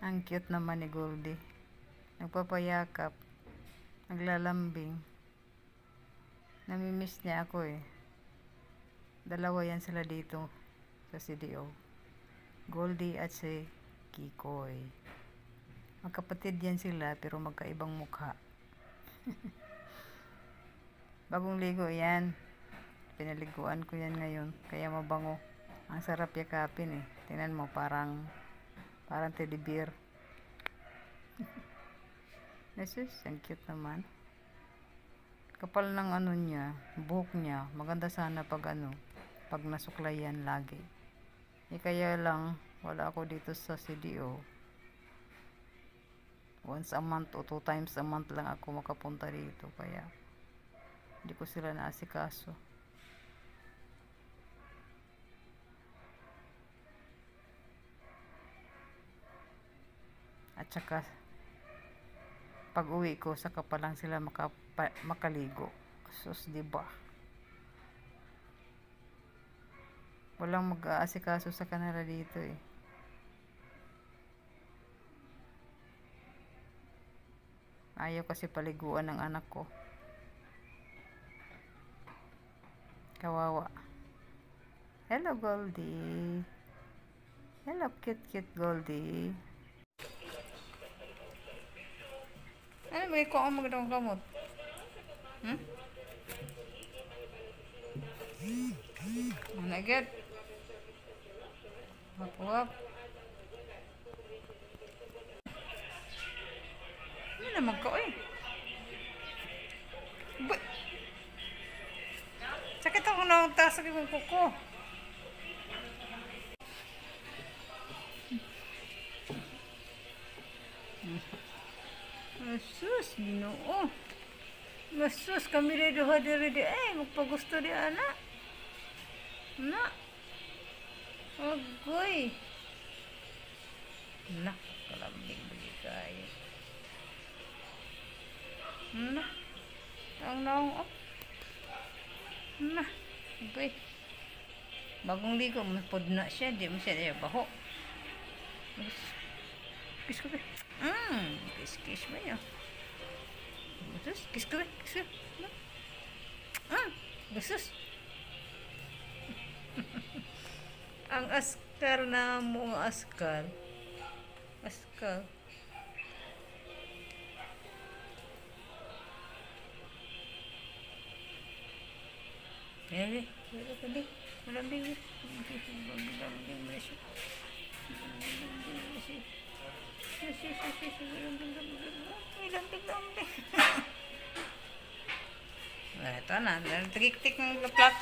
Ang cute naman ni Goldie. Nagpapayakap. Naglalambing. Namimiss niya ako eh. Dalawa yan sila dito sa CDO. Goldie at si Kikoy. Magkapatid yan sila pero magkaibang mukha. Bagong ligo yan. Pinaliguan ko yan ngayon. Kaya mabango. Ang sarap yakapin eh. Tingnan mo parang teddy bear. Nesus, ang cute naman. Kapal ng ano niya, buhok niya. Maganda sana pag nasuklayan lagi. Kaya lang, wala ako dito sa CDO. Once a month o 2 times a month lang ako makapunta dito. Kaya, hindi ko sila naasikaso. At saka, pag uwi ko, saka pa lang sila makaligo. Sus, diba? Walang mag-aasikaso sa kanila dito eh. Ayaw kasi paliguan ng anak ko. Kawawa. Hello, Goldie. Hello, cute Goldie. Ano ba ikaw ang magandang kamot? Ano agad? Wap. Ano naman ka eh? Sakit ako na magtasag yung kuko. Asus, Ginoo. Asus, kami ready ay magpagusto di anak. Na. Agoy. Na, kalambing bagi kayo. Na. Naong op. Na. Agoy. Bagong ligo, mapod na siya, di mo siya baho. Kiss ko ba? Kiss ba yun? Gusto? Kiss ko ba? Gusto? Ang askar na mo, askar. Malambing. Malambing ito na, tik-tik ng plato.